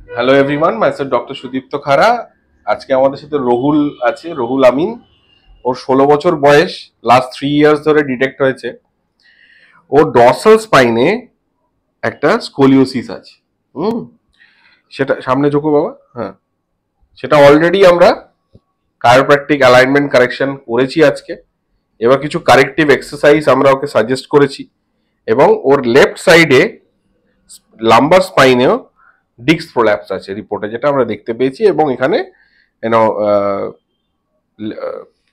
Hello everyone, myself doctor Sudipta খাড়া। আজকে আমাদের সাথে রহুল আছে, রহুল আমিন। ওর 16 বছর বয়স, লাস্ট 3 ইয়ার্স ধরে ডিটেক্ট হয়েছে। ওর ডর্সাল স্পাইনে একটা স্কোলিওসিস আছে। হুম, সেটা সামনে ঝোঁকো বাবা। হ্যাঁ, সেটা অলরেডি আমরা কায়োপ্র্যাকটিক অ্যালাইনমেন্ট কারেকশন করেছি আজকে। এবার কিছু কারেক্টিভ এক্সারসাইজ আমরা ওকে সাজেস্ট করেছি, এবং ওর লেফট সাইডে লাম্বার স্পাইনেও ডিস্ক প্রোল্যাপস আছে রিপোর্টে, যেটা আমরা দেখতে পেয়েছি। এবং এখানে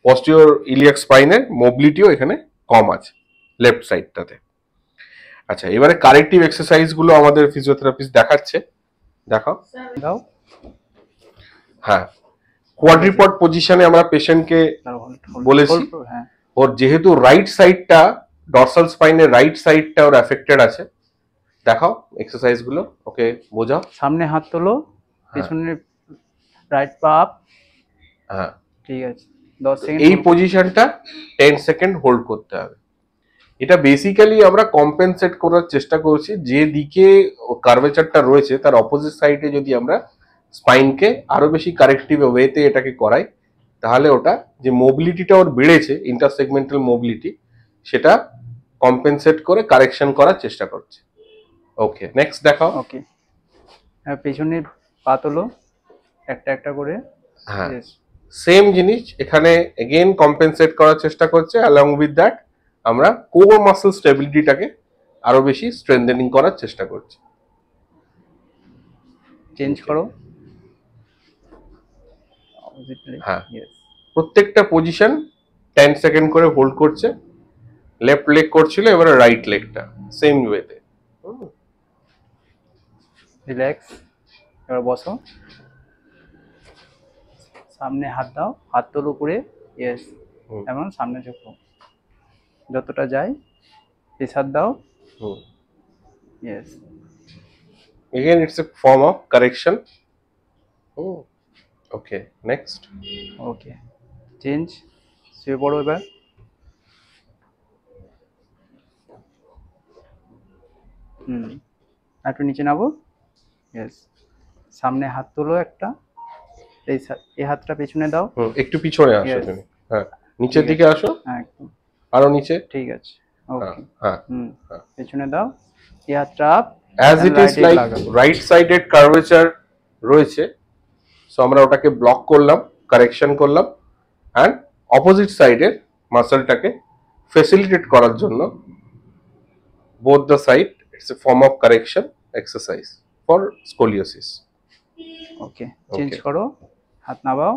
পস্টিরিয়র ইলিয়াক স্পাইনের মোবিলিটিও এখানে কম আছে লেফট সাইডটাতে। আচ্ছা, এবারে কারেক্টিভ এক্সারসাইজ গুলো আমাদের ফিজিওথেরাপিস্ট দেখাচ্ছে। দেখাও। দাও। হ্যাঁ, কোয়াড্রিপড পজিশনে আমরা পেশেন্টকে বলেছি। হ্যাঁ, ওর যেহেতু রাইট সাইডটা, ডর্সাল স্পাইনের রাইট সাইডটা ওর অ্যাফেক্টেড আছে। দেখাও এক্সারসাইজ গুলো, ওকে বোঝাও। সামনে হাত তোলো, পিছনে রাইট পা আপ। হ্যাঁ, ঠিক আছে, 10 সেকেন্ড এই পজিশনটা 10 সেকেন্ড হোল্ড করতে হবে। এটা বেসিক্যালি আমরা কম্পেনসেট করার চেষ্টা করছি, যে দিকে কার্ভেচারটা রয়েছে তার অপোজিট সাইডে যদি আমরা স্পাইনকে আরো বেশি কারেক্টিভ ওয়েতে এটাকে করাই, তাহলে ওটা যে মোবিলিটিটা ওর বেড়েছে, ইন্টারসেগমেন্টাল মোবিলিটি, সেটা কম্পেনসেট করে কারেকশন করার চেষ্টা করছে। ওকে, নেক্সট দেখাও। ওকে, হ্যাঁ, পেছনে পা তোলো একটা একটা করে। হ্যাঁ, সেম জিনিস এখানে এগেইন কম্পেনসেট করার চেষ্টা করছে। অ্যালং উইথ দ্যাট আমরা কোর মাসল স্টেবিলিটিটাকে আরো বেশি স্ট্রেংথেনিং করার চেষ্টা করছি। চেঞ্জ করো। হ্যাঁ, প্রত্যেকটা পজিশন 10 সেকেন্ড করে হোল্ড করছে। লেফট লেগ করছিল, এবারে রাইট লেগটা সেম ওয়েতে। রিল্যাক্স। এবার বসো, সামনে হাত দাও, হাত তোলো উপরে। ইয়েস, এমন সামনে ঝোঁকো, যতটা যায় প্রেসার দাও। Yes, Again, it's a form of correction. Okay, next. Okay, change. শুয়ে পড়ো এবার। একটু নিচে নামো। ইয়েস, সামনে হাত তোলো একটা, এই হাতটা পেছনে দাও। একটু পিছনে আসো Yes. তুমি। হ্যাঁ, নিচের দিকে আসো, হ্যাঁ, একদম আরো নিচে। ঠিক আছে। ওকে, হ্যাঁ, পেছনে দাও, এই হাতটা up. As it is like right sided curvature রয়েছে, সো আমরা ওটাকে ব্লক করলাম, কারেকশন করলাম, অ্যান্ড অপোজিট সাইডের মাসলটাকে ফেসিলিটেট করার জন্য both the side, it's a form of correction exercise for scoliosis. Okay, change করো, হাত নামাও,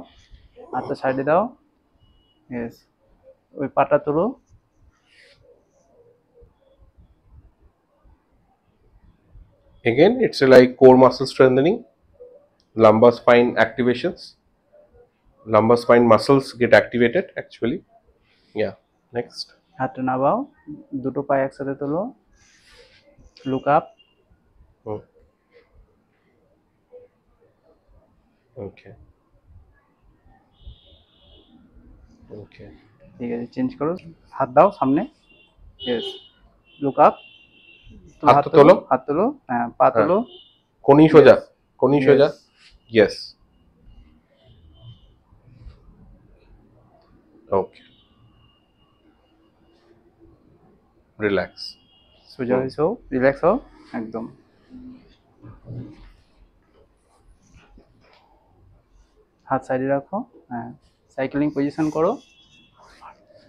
হাতটা সাইডে দাও। ইয়েস, ওই পাটা তোলো। Again, it's like core muscle strengthening, lumbar spine activations. Lumbar spine muscles get activated actually. Yeah, next. হাতটা নামাও, দুটো পায়ে একসাথে তোলো, লুক আপ। Okay. Okay. ঠিক আছে, চেঞ্জ করো, হাত দাও সামনে। Yes, look up. হাত তোলো, হাত তোলো, হ্যাঁ, পা তোলো। কোনি সোজা, কোনি সোজা। Yes. Okay. Relax. সোজা হয়েছো, রিল্যাক্স হও একদম। হাত সাইডে রাখো। হ্যাঁ, সাইক্লিং পজিশন করো,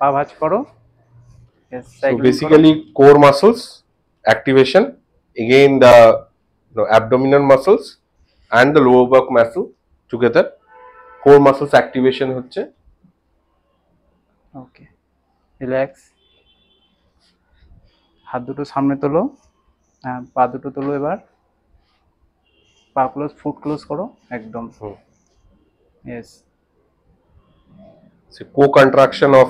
পা ভাঁজ করো। So basically core muscles activation, again the abdominal muscles and the lower back muscle together, core muscles activation হচ্ছে। ওকে, রিল্যাক্স। হাত দুটো সামনে তোলো, হ্যাঁ, পা দুটো তোলো। এবার পা ক্লোজ, ফুট ক্লোজ করো একদম। Yes, So co-contraction of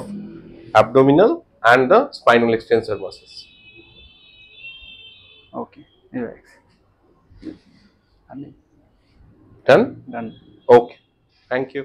abdominal and the spinal extensor muscles. Okay, relax. Done? Done. Okay. Thank you.